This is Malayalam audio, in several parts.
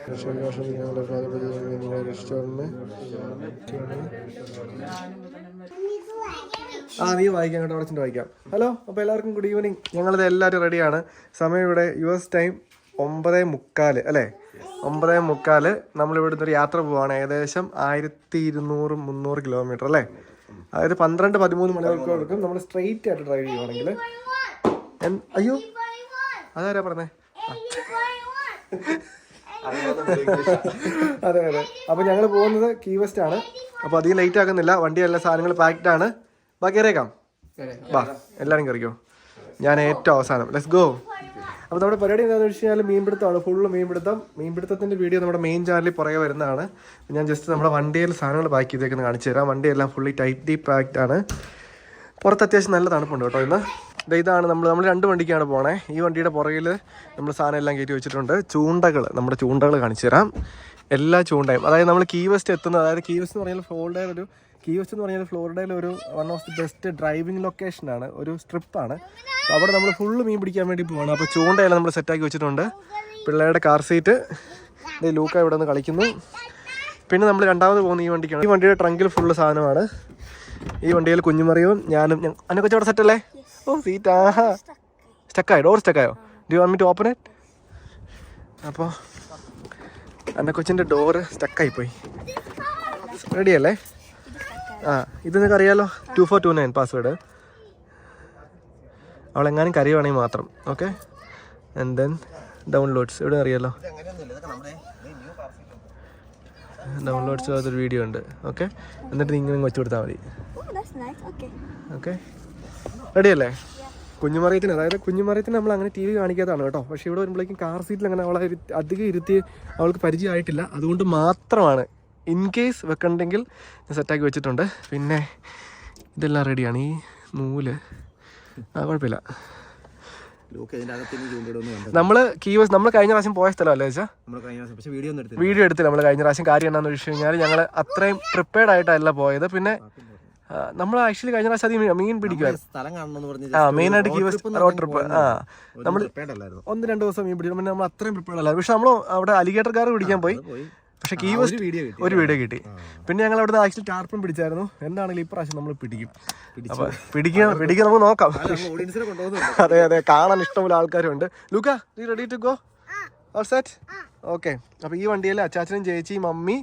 നീ വായിക്കാം കേട്ടോ, അടച്ചിട്ട് വായിക്കാം. ഹലോ, അപ്പോൾ എല്ലാവർക്കും ഗുഡ് ഈവനിങ്. ഞങ്ങളിത് എല്ലാവരും റെഡിയാണ്. സമയം ഇവിടെ US ടൈം 9:45 അല്ലേ? 9:45. നമ്മളിവിടുന്ന് ഒരു യാത്ര പോവാണ്. ഏകദേശം 1200-300 കിലോമീറ്റർ അല്ലേ? അതായത് 12-13 മണിക്കൂർ എടുക്കും നമ്മൾ സ്ട്രെയിറ്റ് ആയിട്ട് ഡ്രൈവ് ചെയ്യുവാണെങ്കിൽ. അയ്യോ, അതാരാ പറഞ്ഞേ? അതെ അതെ. അപ്പോൾ ഞങ്ങൾ പോകുന്നത് കീ വെസ്റ്റ് ആണ്. അപ്പോൾ അധികം ലേറ്റ് ആക്കുന്നില്ല. വണ്ടി എല്ലാ സാധനങ്ങൾ പാക്ഡ് ആണ്. കയറിയേക്കാം. ബാ, എല്ലാവരും കയറിക്കോ. ഞാൻ ഏറ്റവും അവസാനം. Let's go. അപ്പോൾ നമ്മുടെ പരിപാടി എന്താണെന്ന് വെച്ച് കഴിഞ്ഞാൽ മീൻപിടുത്തമാണ്. ഫുള്ള് മീൻപിടുത്തം. മീൻപിടുത്തത്തിൻ്റെ വീഡിയോ നമ്മുടെ മെയിൻ ചാനലിൽ പുറകെ വരുന്നതാണ്. ഞാൻ ജസ്റ്റ് നമ്മുടെ വണ്ടിയിൽ സാധനങ്ങൾ പാക്ക് ചെയ്തേക്കുന്ന കാണിച്ചു തരാം. വണ്ടിയെല്ലാം ഫുള്ളി ടൈറ്റ്ലി പാക്ഡ് ആണ്. പുറത്ത് അത്യാവശ്യം നല്ല തണുപ്പുണ്ട് കേട്ടോ ഇന്ന്. ഇതാണ് നമ്മൾ 2 വണ്ടിക്കാണ് പോണേ. ഈ വണ്ടിയുടെ പുറകിൽ നമ്മൾ സാധനം എല്ലാം കയറ്റി വെച്ചിട്ടുണ്ട്. നമ്മുടെ ചൂണ്ടകൾ കാണിച്ചു തരാം. എല്ലാ ചൂണ്ടയും, അതായത് നമ്മൾ കീ വെസ്റ്റ് എത്തുന്നത്, അതായത് കീ വെസ്റ്റ് എന്ന് പറഞ്ഞാൽ ഫ്ലോറിഡയിൽ ഒരു one of the best driving ലൊക്കേഷനാണ്. ഒരു സ്ട്രിപ്പാണ്. അവിടെ നമ്മൾ ഫുള്ള് മീൻ പിടിക്കാൻ വേണ്ടി പോവാണ്. അപ്പോൾ ചൂണ്ടയെല്ലാം നമ്മൾ സെറ്റാക്കി വെച്ചിട്ടുണ്ട്. പിള്ളേരുടെ കാർ സീറ്റ്. ലൂക്ക ഇവിടെ നിന്ന് കളിക്കുന്നു. പിന്നെ നമ്മൾ രണ്ടാമത് പോകുന്ന ഈ വണ്ടിക്കാണ്. ഈ വണ്ടിയുടെ ട്രങ്കിൽ ഫുള്ള് സാധനമാണ്. ഈ വണ്ടിയിൽ കുഞ്ഞുമറിയും ഞാനും. അന്നെ കൊച്ചവിടെ സെറ്റല്ലേ? ഓ, സീറ്റ്. സ്റ്റക്കായോ? ഡോർ സ്റ്റക്കായോ? Do you want me to open it? അപ്പോൾ അന്നെ കൊച്ചിൻ്റെ ഡോറ് സ്റ്റക്കായിപ്പോയി. റെഡിയല്ലേ? ഇത് നിങ്ങൾക്ക് അറിയാലോ, 2429 പാസ്വേഡ്. അവളെങ്ങാനും കറിയുവാണെങ്കിൽ മാത്രം. ഓക്കെ. ആൻഡ് ദെൻ ഡൗൺലോഡ്സ് ഇവിടെ അറിയാലോ. ഡൗൺലോഡ്സ് അതൊരു വീഡിയോ ഉണ്ട്. ഓക്കെ. എന്നിട്ട് നിങ്ങൾ വെച്ച് കൊടുത്താൽ മതി. ഓക്കെ, റെഡിയല്ലേ? കുഞ്ഞുമറിയത്തിന്, അതായത് കുഞ്ഞുമറിയത്തിന് നമ്മൾ അങ്ങനെ TV കാണിക്കാത്തതാണ് കേട്ടോ. പക്ഷേ ഇവിടെ വരുമ്പോഴേക്കും കാർ സീറ്റിൽ അങ്ങനെ അവളെ അധികം ഇരുത്തി അവൾക്ക് പരിചയമായിട്ടില്ല. അതുകൊണ്ട് മാത്രമാണ്. ഇൻ കേസ് വെക്കണ്ടെങ്കിൽ ഞാൻ സെറ്റാക്കി വെച്ചിട്ടുണ്ട്. പിന്നെ ഇതെല്ലാം റെഡിയാണ്. ഈ നൂല് കുഴപ്പമില്ല. നമ്മൾ കഴിഞ്ഞ പ്രാവശ്യം പോയ സ്ഥലമല്ലേ വെച്ചാൽ വീഡിയോ എടുത്തില്ല. നമ്മൾ കഴിഞ്ഞ പ്രാവശ്യം. കാര്യം എന്താണെന്ന് വെച്ച് കഴിഞ്ഞാൽ ഞങ്ങൾ അത്രയും പ്രിപ്പയർഡ് ആയിട്ടല്ല പോയത്. പിന്നെ നമ്മൾ ആക്ച്വലി കഴിഞ്ഞ പ്രാവശ്യം അധികം മീൻ പിടിക്കുമായിരുന്നു. മെയിനായിട്ട് കീ വെസ്റ്റ് റോഡ് ട്രിപ്പ്. നമ്മൾ 1-2 ദിവസം മീൻ പിടിക്കും. പിന്നെ നമ്മൾ അത്രയും പ്രിപ്പയർഡ് അല്ലായിരുന്നു. പക്ഷെ നമ്മൾ അവിടെ അലിഗേറ്റർ കാർ പിടിക്കാൻ പോയി. പക്ഷെ കീ വെസ്റ്റ് ഒരു വീഡിയോ കിട്ടി. പിന്നെ ഞങ്ങൾ അവിടെ ആക്ച്വലി ടാർപ്പൻ പിടിച്ചായിരുന്നു. എന്താണെങ്കിലും ഇപ്രാവശ്യം നമ്മൾ പിടിക്കും. അപ്പോൾ പിടിക്കാൻ നമുക്ക് നോക്കാം. അതെ അതെ, കാണാൻ ഇഷ്ടംപോലെ ആൾക്കാരുണ്ട്. ലൂക്ക, നീ ready to go? All set? Okay. അപ്പോൾ ഈ വണ്ടിയിൽ അച്ചാച്ചനും ചേച്ചിയും മമ്മി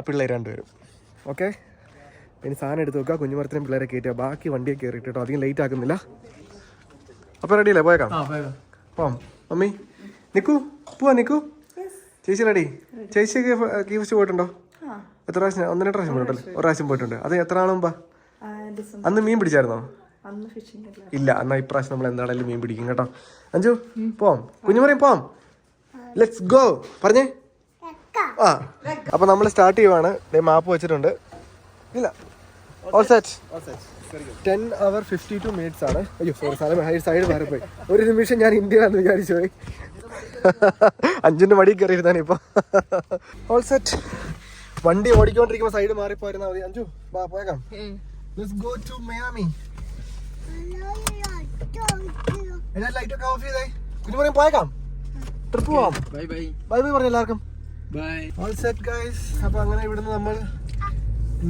പിള്ളേർ 2 പേരും. ഓക്കെ. ഇനി സാധനം എടുത്ത് വെക്കുക. കുഞ്ഞുമരത്തിനും പിള്ളേരെ കയറ്റുക. ബാക്കി വണ്ടിയെ കയറിയിട്ട് കേട്ടോ. അധികം ലേറ്റ് ആക്കുന്നില്ല. അപ്പോൾ റെഡിയല്ലേ? പോയേക്കാം. പോവാം. മമ്മി നിക്കൂ, പോവാ. നിക്കൂ. ചേച്ചി റെഡി? ചേച്ചിക്ക് കീ വെസ്റ്റ് പോയിട്ടുണ്ടോ? എത്ര പ്രാവശ്യം? 1-2 പ്രാവശ്യം പോയിട്ടുണ്ടല്ലോ. 1 പ്രാവശ്യം പോയിട്ടുണ്ട്. അത് എത്ര നാൾ മുമ്പാ? അന്ന് മീൻ പിടിച്ചായിരുന്നോ? ഇല്ല. എന്നാൽ ഇപ്രാവശ്യം നമ്മൾ എന്താണെങ്കിലും മീൻ പിടിക്കും കേട്ടോ. അഞ്ചു, പോവാം. കുഞ്ഞുമറിയും പോവാം. Let's go. പറഞ്ഞേ. അപ്പോൾ നമ്മൾ സ്റ്റാർട്ട് ചെയ്യുവാണ്. മാപ്പ് വെച്ചിട്ടുണ്ട്. ഇല്ല, ഓൾ സെറ്റ്. 10 hours 52 minutes ആണ്. അയ്യോ സോറി, സൈഡ് മാറി പോയി. ഒരു നിമിഷം ഞാൻ ഇന്ത്യയിലാണെന്ന് വിചാരിച്ചു പോയി. 5ന്റെ മടി കയറിയിരുന്നാണ് ഇപ്പോൾ. All set. വണ്ടി ഓടിക്കൊണ്ടിരിക്കുമ്പോൾ സൈഡ് മാറിപ്പോയിരുന്നാ മതി. അഞ്ചു, വാ പോയേക്കാം. Let's go to Miami. എല്ലാ ലൈറ്റൊക്കെ ഓഫ് ചെയ്തേ. കുഞ്ഞു പറയും പോയേക്കാം. ട്രിപ്പ് പോവാം. Bye bye. ബൈ ബൈ പറഞ്ഞു എല്ലാവർക്കും. ബൈ. All set guys. അപ്പോൾ അങ്ങനെ ഇവിടുന്ന് നമ്മൾ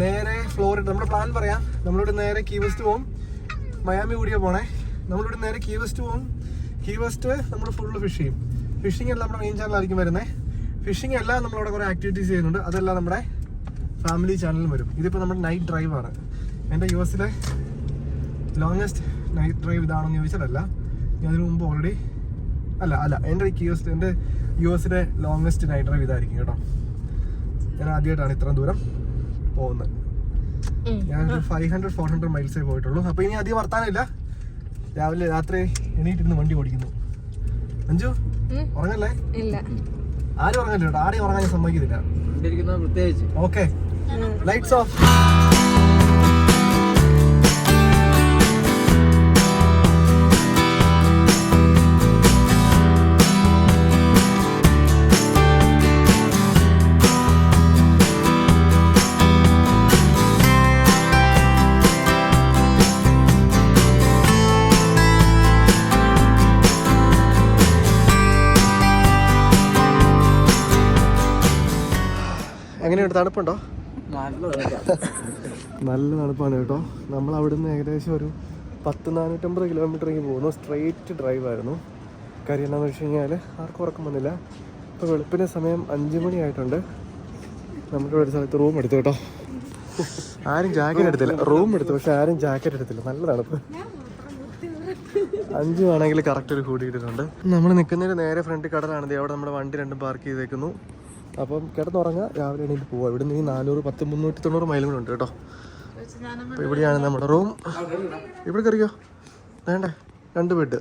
നേരെ ഫ്ലോറിഡ. നമ്മുടെ പ്ലാൻ പറയാം. നമ്മളിവിടെ നേരെ കീ വെസ്റ്റ് പോകും. മയാമി കൂടിയാ പോണേ. നമ്മളിവിടെ നേരെ കീ വെസ്റ്റ് പോകും. കീ വെസ്റ്റ് നമ്മൾ ഫുള്ള് ഫിഷ് ചെയ്യും. ഫിഷിംഗ് എല്ലാം നമ്മുടെ മെയിൻ ചാനലായിരിക്കും വരുന്നത്. ഫിഷിംഗ് എല്ലാം നമ്മളവിടെ കുറേ ആക്ടിവിറ്റീസ് ചെയ്യുന്നുണ്ട്. അതെല്ലാം നമ്മുടെ ഫാമിലി ചാനലിലും വരും. ഇതിപ്പോൾ നമ്മുടെ നൈറ്റ് ഡ്രൈവാണ്. എൻ്റെ US-ലെ ലോങ്ങസ്റ്റ് നൈറ്റ് ഡ്രൈവ് ഇതാണെന്ന് ചോദിച്ചാലല്ല. ഞാൻ അതിന് മുമ്പ് ഓൾറെഡി അല്ല എൻ്റെ US-ലെ ലോങ്ങസ്റ്റ് നൈറ്റ് ഡ്രൈവ് ഇതായിരിക്കും കേട്ടോ. ഞാൻ ആദ്യമായിട്ടാണ് ഇത്രയും ദൂരം പോകുന്നത്. ഞാനൊരു 500-400 മൈൽസേ പോയിട്ടുള്ളൂ. അപ്പോൾ ഇനി അധികം വർത്താനില്ല. രാത്രി എണീറ്റിരുന്ന് വണ്ടി ഓടിക്കുന്നു. അഞ്ചു ഉറങ്ങല്ലേ? ആരും ഉറങ്ങല്ലോ കേട്ടോ. ആരെയും ഉറങ്ങാൻ സമ്മതിക്കുന്നില്ല. Okay, lights of. എങ്ങനെയുണ്ട്, തണുപ്പുണ്ടോ? നല്ല തണുപ്പാണ് കേട്ടോ. നമ്മൾ അവിടുന്ന് ഏകദേശം ഒരു 450 കിലോമീറ്ററേക്ക് പോകുന്നു. സ്ട്രെയിറ്റ് ഡ്രൈവ് ആയിരുന്നു. കാര്യം എന്താണെന്ന് വെച്ച് കഴിഞ്ഞാൽ ആർക്കും ഉറക്കം വന്നില്ല. ഇപ്പോൾ വെളുപ്പിൻ്റെ സമയം 5 മണിയായിട്ടുണ്ട്. നമ്മുടെ ഒരു സ്ഥലത്ത് റൂം എടുത്തു കേട്ടോ. ആരും ജാക്കറ്റ് എടുത്തില്ല. റൂം എടുത്തു, പക്ഷെ ആരും ജാക്കറ്റ് എടുത്തില്ല. നല്ല തണുപ്പ്. 5 ആണെങ്കിൽ കറക്റ്റ് ഒരു ഹൂഡി ഇട്ടിട്ടുണ്ട്. നമ്മൾ നിൽക്കുന്നതിന് നേരെ ഫ്രണ്ട് കടലാണിത്. അവിടെ നമ്മുടെ വണ്ടി രണ്ടും പാർക്ക് ചെയ്തേക്കുന്നു. അപ്പം കിടന്നുറങ്ങാം, രാവിലെ എണീറ്റ് പോവാം. ഇവിടെ നിന്ന് 390 മൈലുകൾ ഉണ്ട് കേട്ടോ. അപ്പോൾ ഇവിടെയാണ് നമ്മുടെ റൂം. ഇവിടെ കയറിയോ? വേണ്ടേ, 2 ബെഡ്.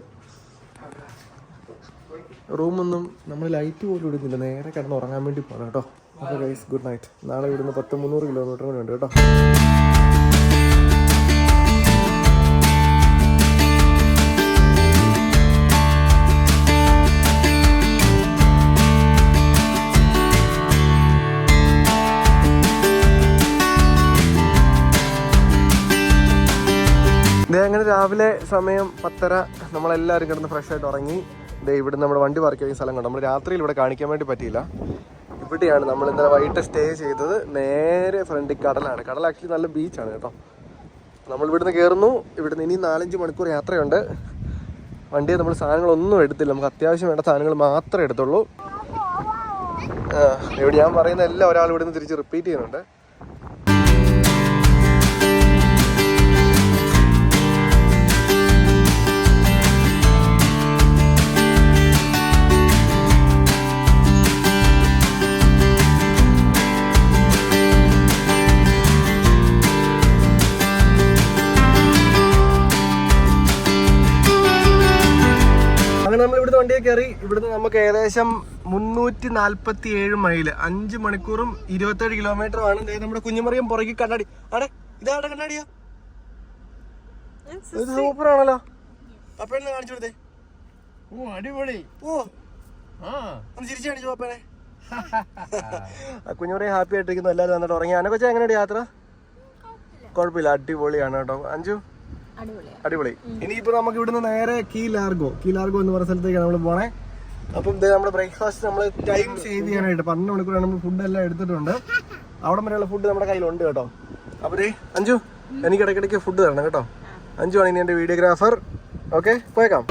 റൂമൊന്നും നമ്മൾ ലൈറ്റ് പോലും ഇടുന്നില്ല, നേരെ കിടന്നുറങ്ങാൻ വേണ്ടി പോകണം കേട്ടോ. അപ്പോൾ ഗൈസ്, ഗുഡ് നൈറ്റ്. നാളെ ഇവിടുന്ന് 300 കിലോമീറ്റർ കൂടെ ഉണ്ട് കേട്ടോ. അങ്ങനെ രാവിലെ സമയം 10:30. നമ്മളെല്ലാവരും കിടന്ന് ഫ്രഷ് ആയിട്ട് ഉറങ്ങി. ഇവിടെ നമ്മുടെ വണ്ടി പാർക്ക് ചെയ്യുന്ന സ്ഥലം കണ്ടു. നമ്മൾ രാത്രിയിൽ ഇവിടെ കാണിക്കാൻ വേണ്ടി പറ്റിയില്ല. ഇവിടെയാണ് നമ്മൾ ഇന്നലെ വൈകിട്ട് സ്റ്റേ ചെയ്തത്. നേരെ ഫ്രണ്ടിൽ കടലാണ്. കടൽ ആക്ച്വലി നല്ല ബീച്ചാണ് കേട്ടോ. നമ്മൾ ഇവിടുന്ന് കയറുന്നു. ഇവിടുന്ന് ഇനി 4-5 മണിക്കൂർ യാത്രയുണ്ട്. വണ്ടിയിൽ നമ്മൾ സാധനങ്ങളൊന്നും എടുത്തില്ല. നമുക്ക് അത്യാവശ്യം വേണ്ട സാധനങ്ങൾ മാത്രമേ എടുത്തുള്ളൂ. ഇവിടെ ഞാൻ പറയുന്ന എല്ലാം ഒരാൾ ഇവിടുന്ന് തിരിച്ച് റിപ്പീറ്റ് ചെയ്യുന്നുണ്ട്. നമ്മൾ ഇവിടുന്ന് വണ്ടിയെ കയറി. ഇവിടുന്ന് നമുക്ക് ഏകദേശം 347 മൈല്, 5 മണിക്കൂറും 27 കിലോമീറ്റർ ആണ്. നമ്മുടെ കുഞ്ഞുമറിയും പുറകെ കണ്ണാടി. ആടെ ഇതാടെ കണ്ണാടിയോ? ഇത് സൂപ്പർ ആണല്ലോ. അപ്പൊ എന്നെ കാണിച്ചു കൊടുത്തേ. ഓ അടിപൊളി. ഓ ഒന്ന് ചിരിച്ചു കാണിച്ചു അപ്പനെ. കുഞ്ഞുമറിയും ഹാപ്പി ആയിട്ടിരിക്കുന്നു. എല്ലാവരും വന്നിട്ട് ഉറങ്ങി. അനക്കൊച്ച എങ്ങനെയാണ് യാത്ര? കുഴപ്പമില്ല, അടിപൊളിയാണ് കേട്ടോ. അഞ്ചു അടിപൊളി. ഇനിയിപ്പോ നമുക്ക് ഇവിടുന്ന് നേരെ കീ ലാർഗോ എന്ന് പറഞ്ഞ സ്ഥലത്തേക്കാണ് നമ്മൾ പോണേ. അപ്പം നമ്മുടെ ബ്രേക്ക്ഫാസ്റ്റ് നമ്മൾ ടൈം സേവ് ചെയ്യാനായിട്ട് 12 മണിക്കൂറാണ് നമ്മൾ ഫുഡ് എല്ലാം എടുത്തിട്ടുണ്ട്. അവിടെ വരെയുള്ള ഫുഡ് നമ്മുടെ കയ്യിലുണ്ട് കേട്ടോ. അപ്പൊ അഞ്ചു, എനിക്ക് ഇടയ്ക്കിടയ്ക്ക് ഫുഡ് തരണം കേട്ടോ. അഞ്ചു ആണ് ഇനി എന്റെ വീഡിയോഗ്രാഫർ. ഓക്കെ, പോയേക്കാം.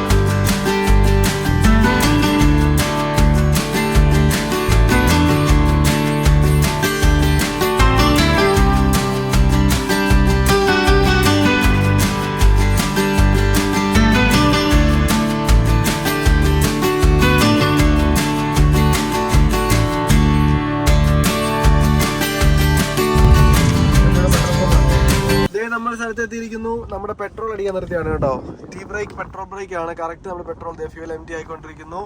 നമ്മുടെ സ്ഥലത്ത് എത്തിയിരിക്കുന്നു. നമ്മുടെ പെട്രോൾ അടിക്കാൻ നിർത്തിയാണ് കേട്ടോ. ടീ ബ്രേക്ക്, പെട്രോൾ ബ്രേക്ക് ആണ് കറക്റ്റ്. നമ്മുടെ പെട്രോൾ ഫ്യൂൽ എംറ്റി ആയിക്കൊണ്ടിരിക്കുന്നു.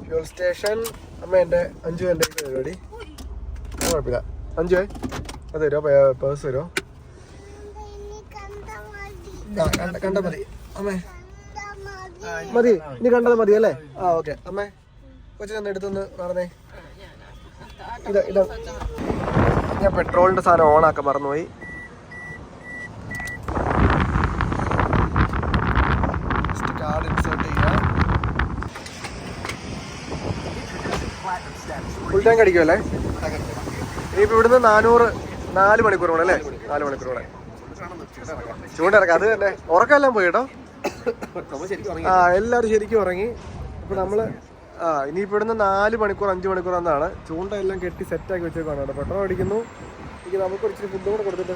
Fuel station. അമ്മ എന്റെ അഞ്ചു എന്റെ പരിപാടി കുഴപ്പമില്ല. അഞ്ചു അത് തരുമോ? പേഴ്സ് തരുമോ? കണ്ട മതി അമ്മേ, മതി. ഇനി കണ്ടത് മതി അല്ലേ? ആ ഓക്കെ. അമ്മേ കൊച്ചിനെ എടുത്തൊന്ന് നടന്നേ. ഇതാ ഞാൻ പെട്രോളിന്റെ സാധനം ഓണാക്കാൻ മറന്നുപോയി. ഫുൾ ടാങ്ക് അടിക്കുമല്ലേ? ഇനിയിപ്പോൾ ഇവിടുന്ന് 4 മണിക്കൂർ കൂടെ അല്ലേ? 4 മണിക്കൂർ കൂടെ ചൂണ്ടിറക്കാം. അത് തന്നെ ഉറക്കമെല്ലാം പോയി കേട്ടോ. എല്ലാവരും ശരിക്കും ഉറങ്ങി. അപ്പോൾ നമ്മള് ഇനിയിപ്പോൾ ഇവിടുന്ന് 4 മണിക്കൂർ 5 മണിക്കൂർ എന്നാണ്. ചൂണ്ട എല്ലാം കെട്ടി സെറ്റാക്കി വെച്ചേക്കാണ് കേട്ടോ. പെട്രോൾ അടിക്കുന്നു. എനിക്ക് നമുക്ക് ഇച്ചിരി ഫുഡ് കൂടെ കൊടുത്തിട്ട്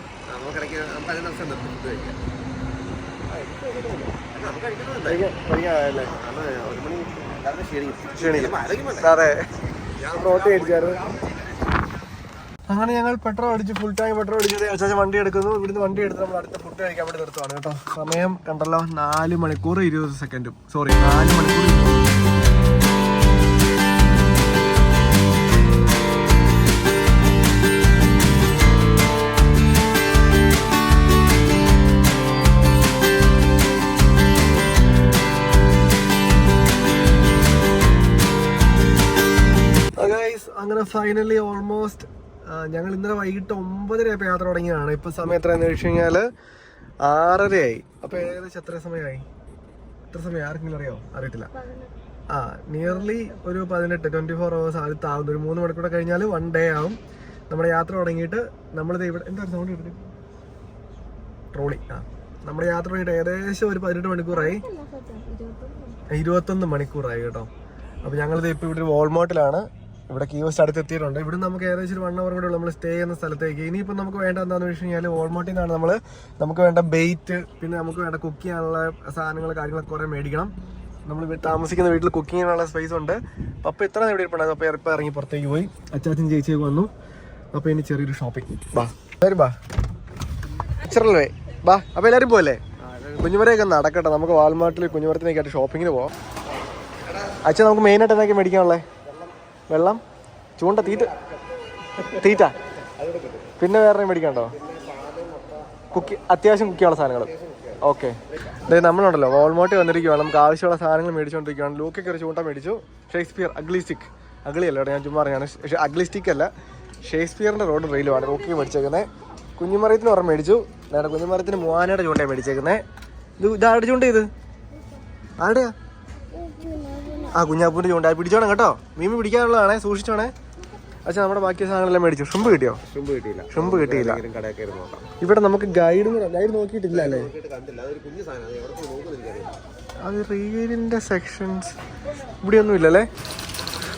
അതെ, റോട്ടി അടിച്ചായിരുന്നു. അങ്ങനെ ഞങ്ങൾ പെട്രോൾ അടിച്ച് ഫുൾ ടാങ്ക് പെട്രോൾ അടിച്ചിട്ട് അച്ഛൻ വണ്ടി എടുക്കുന്നു. ഇവിടുന്ന് വണ്ടി എടുത്ത് നമ്മൾ അടുത്ത ഫുഡ് കഴിക്കാൻ വേണ്ടി നിർത്തുവാണ് കേട്ടോ. സമയം കണ്ടല്ലോ, 4 മണിക്കൂർ 20 സെക്കൻഡും. സോറി, 4 മണിക്കൂർ. അങ്ങനെ ഫൈനലി ഓൾമോസ്റ്റ് ഞങ്ങൾ ഇന്നലെ വൈകിട്ട് 9:30 ആയപ്പോൾ യാത്ര തുടങ്ങിയതാണ്. ഇപ്പം സമയം എത്രയാണെന്ന് ചോദിച്ചു കഴിഞ്ഞാൽ 6:30 അപ്പോൾ ഏകദേശം എത്ര സമയമായി? എത്ര സമയം ആർക്കെങ്കിലും അറിയോ? അറിയത്തില്ല. നിയർലി ഒരു 24 hours ആദ്യത്താവുന്നു. ഒരു 3 മണിക്കൂർ കഴിഞ്ഞാൽ 1 day ആവും. നമ്മുടെ യാത്ര തുടങ്ങിയിട്ട് നമ്മളിത് ഇവിടെ എന്താ സൗണ്ട് കിട്ടുന്നത്, ട്രോളി. നമ്മുടെ യാത്ര തുടങ്ങിയിട്ട് ഏകദേശം ഒരു 18 മണിക്കൂറായി, 21 മണിക്കൂറായി കേട്ടോ. അപ്പോൾ ഞങ്ങളിത് ഇപ്പോൾ ഇവിടെ ഒരു വാൾമാർട്ടിലാണ്. ഇവിടെ കീ വെസ്റ്റ് അടുത്ത് എത്തിയിട്ടുണ്ട്. ഇവിടെ നമുക്ക് ഏകദേശം ഒരു 1 hour കൂടെ നമ്മൾ സ്റ്റേ ചെയ്യുന്ന സ്ഥലത്തേക്ക്. ഇനിയിപ്പോൾ നമുക്ക് വേണ്ട എന്താണെന്ന് വെച്ച് കഴിഞ്ഞാൽ വാൾമാർട്ടിൽ നിന്നാണ് നമുക്ക് വേണ്ട ബെയ്റ്റ്, പിന്നെ നമുക്ക് വേണ്ട കുക്ക് ചെയ്യാനുള്ള സാധനങ്ങൾ കാര്യങ്ങളൊക്കെ കുറേ മേടിക്കണം. നമ്മൾ താമസിക്കുന്ന വീട്ടിൽ കുക്കിംഗ് ചെയ്യാനുള്ള സ്പേസ് ഉണ്ട്. പപ്പ ഇത്ര ഇവിടെ ഇരിപ്പുണ്ടായിരുന്നു. അപ്പോൾ ഇപ്പം ഇറങ്ങി പുറത്തേക്ക് പോയി. അച്ചാച്ചൻ ചേച്ചിയൊക്കെ വന്നു. അപ്പോൾ ഇനി ചെറിയൊരു ഷോപ്പിംഗ്. ബാ എല്ലാവരും ബാ, ഇച്ചറല്ലേ ബാ. അപ്പോൾ എല്ലാവരും പോകല്ലേ? കുഞ്ഞുമരയൊക്കെ നടക്കട്ടെ. നമുക്ക് വാൾമാർട്ടിൽ കുഞ്ഞുമരത്തിനൊക്കെയായിട്ട് ഷോപ്പിങ്ങിന് പോവാം. അച്ഛൻ നമുക്ക് മെയിനായിട്ട് എന്തൊക്കെ മേടിക്കാനുള്ളത്? വെള്ളം, ചൂണ്ട, തീറ്റ, പിന്നെ വേറെ മേടിക്കണ്ടോ? അത്യാവശ്യം കുക്ക് ചെയ്യാനുള്ള സാധനങ്ങൾ. ഓക്കെ, അതായത് നമ്മളുണ്ടല്ലോ വാൾമാർട്ടിൽ വന്നിരിക്കുകയാണ്. നമുക്ക് ആവശ്യമുള്ള സാധനങ്ങൾ മേടിച്ചുകൊണ്ടിരിക്കുകയാണ്. ലൂക്കൊക്കെ ഒരു ചൂണ്ട മേടിച്ചു. ഷേക്സ്പിയർ അഗ്ലി സ്റ്റിക്ക്, അഗ്ലി അല്ല കേട്ടോ, ഞാൻ ചുമ്മാ അറിയാണ്. അഗ്ലി സ്റ്റിക്ക് അല്ല, ഷേക്സ്പിയറിൻ്റെ റോഡ് റെയിലുമാണ് ലൂക്കി മേടിച്ചേക്കുന്നത്. കുഞ്ഞുമരത്തിന് ഒരെണ്ണം മേടിച്ചു. നേരെ കുഞ്ഞുമരത്തിന് മൂവാനയുടെ ചൂണ്ടയാണ് മേടിച്ചേക്കുന്നത്. ഇതാരുടെ ചൂണ്ട? ഇത് ആരുടെയാ? കുഞ്ഞാപ്പൂൻ്റെ ചൂണ്ട. പിടിച്ചോണം കേട്ടോ, മീമി പിടിക്കാനുള്ളതാണേ, സൂക്ഷിച്ചോണേ. അച്ഛാ നമ്മുടെ ബാക്കി സാധനങ്ങളെല്ലാം മേടിച്ചു. ഷ്രിമ്പ് കിട്ടിയോ? ഷ്രിമ്പ് കിട്ടിയില്ല. ഇവിടെ നമുക്ക് ഗൈഡ് നോക്കിയിട്ടില്ല അല്ലേ? അത് റീലിൻ്റെ സെക്ഷൻസ് ഇവിടെ ഒന്നും ഇല്ലല്ലേ.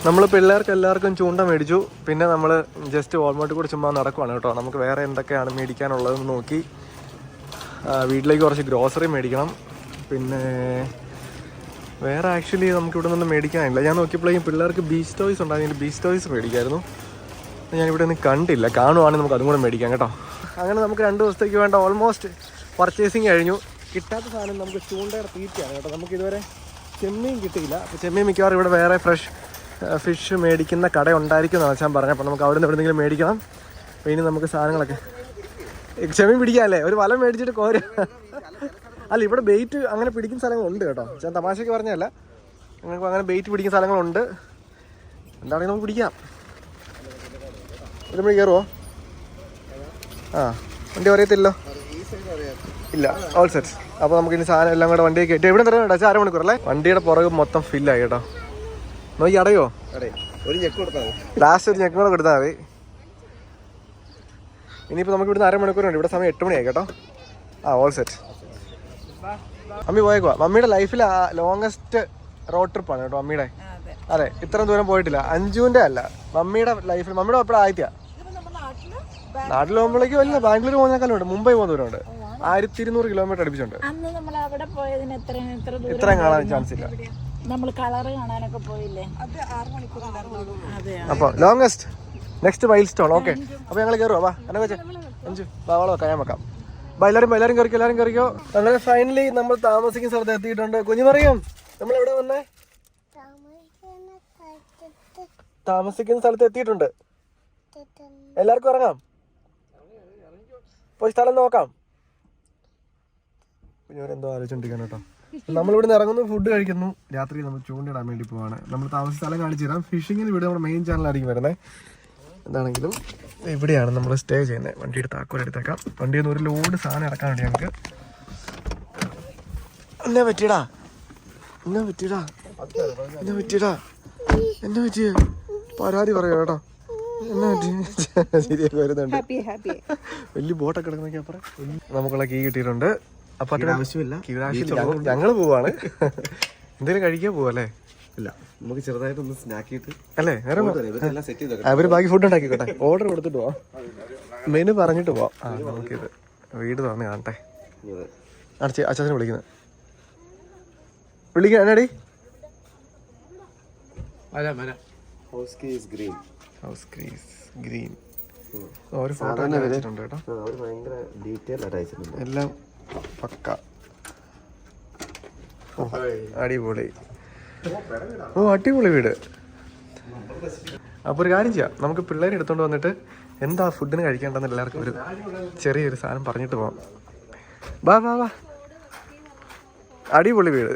നമ്മൾ പിള്ളേർക്ക് എല്ലാവർക്കും ചൂണ്ട മേടിച്ചു. പിന്നെ നമ്മൾ ജസ്റ്റ് വാൾമാർട്ടിൽ കൂടെ ചുമ്മാ നടക്കുവാണ് കേട്ടോ. നമുക്ക് വേറെ എന്തൊക്കെയാണ് മേടിക്കാനുള്ളതെന്ന് നോക്കി. വീട്ടിലേക്ക് കുറച്ച് ഗ്രോസറി മേടിക്കണം. പിന്നെ വേറെ ആക്ച്വലി നമുക്ക് ഇവിടെ നിന്ന് മേടിക്കാനില്ല. ഞാൻ നോക്കിയപ്പോഴേക്കും പിള്ളേർക്ക് ബീച്ച് ടോയ്സ് ഉണ്ടായിരുന്നു. ബീച്ച് ടോയ്സ് മേടിക്കായിരുന്നു. ഞാനിവിടെ ഒന്നും കണ്ടില്ല. കാണുവാണെങ്കിൽ നമുക്ക് അതും കൂടെ മേടിക്കാം കേട്ടോ. അങ്ങനെ നമുക്ക് 2 ദിവസത്തേക്ക് വേണ്ട ഓൾമോസ്റ്റ് പർച്ചേസിങ് കഴിഞ്ഞു. കിട്ടാത്ത സാധനം നമുക്ക് ചൂണ്ടയുടെ തീറ്റയാണ് കേട്ടോ. നമുക്കിതുവരെ ചെമ്മീൻ കിട്ടിയില്ല. അപ്പോൾ ചെമ്മീൻ മിക്കവാറും ഇവിടെ വേറെ ഫ്രഷ് ഫിഷ് മേടിക്കുന്ന കട ഉണ്ടായിരിക്കും എന്നാണ് ഞാൻ പറഞ്ഞത്. അപ്പോൾ നമുക്ക് അവിടെ നിന്ന് എവിടെയെങ്കിലും മേടിക്കണം. അപ്പോൾ ഇനി നമുക്ക് സാധനങ്ങളൊക്കെ ചെമ്മീൻ പിടിക്കാമല്ലേ? ഒരു വല മേടിച്ചിട്ട് കോര. അല്ല, ഇവിടെ ബെയ്റ്റ് അങ്ങനെ പിടിക്കുന്ന സ്ഥലങ്ങളുണ്ട് കേട്ടോ. ഞാൻ തമാശയ്ക്ക് പറഞ്ഞതല്ല, നിങ്ങൾക്ക് അങ്ങനെ ബെയ്റ്റ് പിടിക്കുന്ന സ്ഥലങ്ങളുണ്ട്. എന്താണെങ്കിൽ നമുക്ക് പിടിക്കാം. ഇത് നമ്മൾ കയറുമോ? വണ്ടി അറിയത്തില്ലോ. ഇല്ല, ഓൾ സെറ്റ്. അപ്പോൾ നമുക്ക് ഇനി സാധനം എല്ലാം കൂടെ വണ്ടിയിൽ കയറ്റി ഇവിടെ തരാൻ കേട്ടോ. 1/2 മണിക്കൂർ അല്ലേ? വണ്ടിയുടെ പുറകെ മൊത്തം ഫില്ലായി കേട്ടോ. നോക്കി അടയോ? ലാസ്റ്റ് ഒരു ഞെക്ക് കൂടെ കൊടുത്താൽ മതി. ഇനിയിപ്പോൾ നമുക്ക് ഇവിടുന്ന് 1/2 മണിക്കൂറുണ്ട്. ഇവിടെ സമയം 8 മണിയായി കേട്ടോ. All set. മമ്മി പോയേക്കുവാ. മമ്മിയുടെ ലൈഫിൽ ലോങ്ങസ്റ്റ് റോഡ് ട്രിപ്പാണ് കേട്ടോ മമ്മിയുടെ. അതെ, ഇത്രയും ദൂരം പോയിട്ടില്ല. അഞ്ജുവിൻ്റെ അല്ല, മമ്മിയുടെ ലൈഫിൽ. മമ്മിയുടെ എപ്പോഴും ആദ്യത്തെയാ. നാട്ടിൽ പോകുമ്പോഴേക്കും വല്ല ബാംഗ്ലൂർ പോകുന്നേക്കാളും ഉണ്ട്, മുംബൈ പോകുന്ന ദൂരമുണ്ട്. 1200 കിലോമീറ്റർ അടുപ്പിച്ചുണ്ട്. ഇത്രയും കാണാൻ ചാൻസ് ഇല്ല. അപ്പോൾ longest next mile stone. Okay, അപ്പോൾ ഞങ്ങൾ കയറുവാ. വാ എന്നെ വെച്ചേ അഞ്ചു വാള വെക്കാം, ഞാൻ വെക്കാം. എല്ലാവരും കയറിക്കോ. അങ്ങനെ ഫൈനലി നമ്മൾ താമസിക്കുന്ന സ്ഥലത്ത് എത്തിയിട്ടുണ്ട്. കുഞ്ഞുമറിയും നമ്മൾ എവിടെ വന്നേ? താമസിക്കുന്ന സ്ഥലത്ത് എത്തിയിട്ടുണ്ട്. എല്ലാവർക്കും ഇറങ്ങാം, പോയി സ്ഥലം നോക്കാം. കുഞ്ഞുമരെന്തോ ആലോചിച്ചോണ്ടിരിക്കണം കേട്ടോ. നമ്മളിവിടെ നിന്ന് ഇറങ്ങുന്നു, ഫുഡ് കഴിക്കുന്നു. രാത്രി നമ്മൾ ചൂണ്ടിടാൻ വേണ്ടി പോവാണ്. നമ്മൾ താമസിച്ച സ്ഥലം കാണിച്ചു തരാം. ഫിഷിങ്ങിന് ഇവിടെ നമ്മുടെ മെയിൻ ചാനലായിരിക്കും വരുന്നത്. എന്താണെങ്കിലും ഇവിടെയാണ് നമ്മൾ സ്റ്റേ ചെയ്യുന്നത്. വണ്ടിയുടെ താക്കോൽ എടുത്തേക്കാം. വണ്ടിയിൽ നിന്ന് ഒരു ലോഡ് സാധനം ഇറക്കാനുണ്ട് ഞങ്ങൾക്ക്. എന്നാ പറ്റിയടാ പരാതി പറയാ കേട്ടോ. എന്നാ പറ്റി? ശരിയാക്കി വരുന്നുണ്ട്. വലിയ ബോട്ടൊക്കെ കിടക്കുന്നൊക്കെ അപ്പുറം. നമുക്കുള്ള കീ കിട്ടിയിട്ടുണ്ട്. അപ്പൊ ആവശ്യമില്ല, ഞങ്ങള് പോവാണ്. എന്തെങ്കിലും കഴിക്കാൻ പോവല്ലേ? ഇല്ല, നമുക്ക് ചെറുതായിട്ടൊന്ന് സ്നാക്കിയിട്ട് അല്ലേ അവര് ബാക്കി ഫുഡ് ഉണ്ടാക്കിക്കോട്ടെ. ഓർഡർ കൊടുത്തിട്ട് പോവാം, മെനു പറഞ്ഞിട്ട് പോവാം. നമുക്കിത് വീട് തുറന്ന് കാണട്ടെ. അച്ഛനെ വിളിക്കണടി. ഗ്രീൻ ഒരു ഫോട്ടോ വെച്ചിട്ടുണ്ട് കേട്ടോ. എല്ലാം പക്ക. അടിപൊളി. അടിപൊളി വീട്. അപ്പോൾ ഒരു കാര്യം ചെയ്യാം, നമുക്ക് പിള്ളേരെ എടുത്തോണ്ട് വന്നിട്ട് എന്താ ഫുഡിന് കഴിക്കേണ്ടെന്ന് എല്ലാവർക്കും ഒരു ചെറിയൊരു സാധനം പറഞ്ഞിട്ട് പോവാം. വാ. അടിപൊളി വീട്.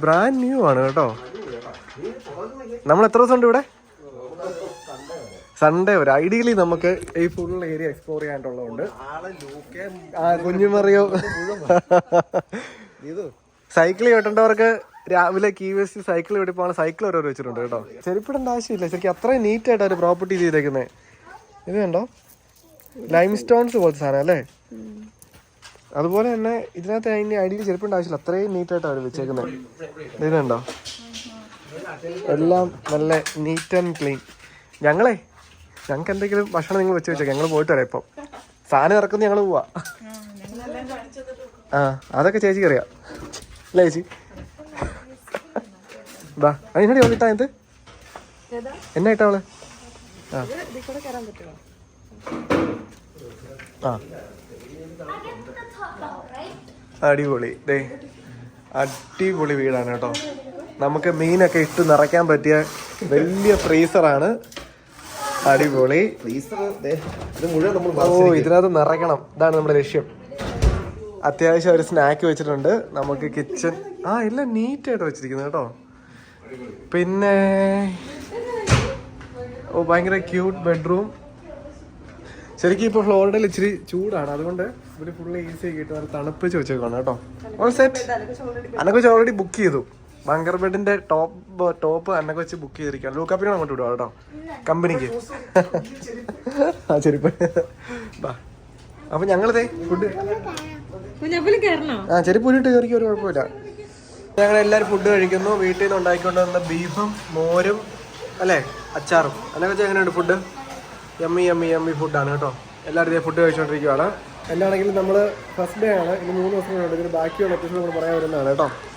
ബ്രാൻഡ് ന്യൂ ആണ് കേട്ടോ. നമ്മൾ എത്ര ദിവസം ഉണ്ട് ഇവിടെ? സൺഡേ വരെ. ഐഡിയലി നമുക്ക് ഈ ഫുൾ ഏരിയ എക്സ്പ്ലോർ ചെയ്യാനുള്ളതുകൊണ്ട് കുഞ്ഞുമറിയോ സൈക്കിൾ ചവിട്ടേണ്ടവർക്ക് രാവിലെ കീ വെസ്റ്റ് സൈക്കിൾ ഇവിടെ പോകാൻ സൈക്കിൾ ഓരോ വെച്ചിട്ടുണ്ട് കേട്ടോ. ചെരുപ്പിടേണ്ട ആവശ്യമില്ല, ശരിക്കും അത്രയും നീറ്റായിട്ട് അവർ പ്രോപ്പർട്ടി ചെയ്തേക്കുന്നത്. ഇത് കണ്ടോ, ലൈം സ്റ്റോൺസ് പോലത്തെ സാധനം അല്ലേ. അതുപോലെ തന്നെ ഇതിനകത്ത് അതിൻ്റെ അടിയിൽ ചെരുപ്പിൻ്റെ ആവശ്യമില്ല, അത്രയും നീറ്റായിട്ട് അവർ വെച്ചേക്കുന്നത്. ഇത് കണ്ടോ, എല്ലാം നല്ല നീറ്റ് ആൻഡ് ക്ലീൻ. ഞങ്ങൾക്ക് എന്തെങ്കിലും ഭക്ഷണം നിങ്ങൾ വെച്ച് വെച്ചേക്കാം, ഞങ്ങൾ പോയിട്ട് വരാം. ഇപ്പം സാധനം ഇറക്കുന്ന ഞങ്ങൾ പോവാ. ആ അതൊക്കെ ചേച്ചിക്ക് അറിയാം അല്ലേ ചേച്ചി? ബാ അതിനടി അവൾ ഇട്ടാ എന്ത് എന്നാ ഇട്ടാ അവള്? ആ അടിപൊളി, ഡേ അടിപൊളി വീടാണ് കേട്ടോ. നമുക്ക് മീനൊക്കെ ഇട്ട് നിറയ്ക്കാൻ പറ്റിയ വലിയ ഫ്രീസറാണ്. അടിപൊളി. ഓ ഇതിനകത്ത് നിറയ്ക്കണം, ഇതാണ് നമ്മുടെ ലക്ഷ്യം. അത്യാവശ്യം ഒരു സ്നാക്ക് വെച്ചിട്ടുണ്ട്. നമുക്ക് കിച്ചൺ എല്ലാം നീറ്റായിട്ട് വെച്ചിരിക്കുന്നത് കേട്ടോ. പിന്നെ ഭയങ്കര ക്യൂട്ട് ബെഡ്റൂം. ശരിക്കും ഇപ്പോൾ ഫ്ലോറിഡയിൽ ഇച്ചിരി ചൂടാണ്, അതുകൊണ്ട് ഇവിടെ ഫുള്ള് ഈസി ആയിട്ട് നല്ല തണുപ്പിച്ച് വെച്ചേക്കാണ് കേട്ടോ. All set. അന്നൊക്കെ ഓൾറെഡി ബുക്ക് ചെയ്തു. ബങ്കർ ബെഡിന്റെ ടോപ്പ് അന്നൊക്കെ വെച്ച് ബുക്ക് ചെയ്തിരിക്കുകയാണ്. ലൂക്കാപ്പിനെ അങ്ങോട്ട് വിടുക കേട്ടോ, കമ്പനിക്ക്. ആ ചെരുപ്പ്. അപ്പൊ ഞങ്ങളിതേ ഫുഡ് ചെരുപ്പ് ഊരിട്ട് കയറിക്കും, ഒരു കുഴപ്പമില്ല. ഞങ്ങളെല്ലാവരും ഫുഡ് കഴിക്കുന്നു. വീട്ടിൽ നിന്ന് ഉണ്ടാക്കിക്കൊണ്ട് വന്ന ബീഫും മോരും അല്ലേ, അച്ചാറും. അതിനൊക്കെ എങ്ങനെയുണ്ട് ഫുഡ്? യമ്മി ഫുഡാണ് കേട്ടോ. എല്ലാവരും ഇതേ ഫുഡ് കഴിച്ചുകൊണ്ടിരിക്കുകയാണ്. എന്താണെങ്കിലും നമ്മൾ ഫസ്റ്റ് ഡേ ആണ്, ഇനി 3 ദിവസം കൊണ്ട് ഇതിന് ബാക്കിയുള്ള എപ്പിസോഡ് നമ്മൾ പറയാൻ വരുന്നതാണ് കേട്ടോ.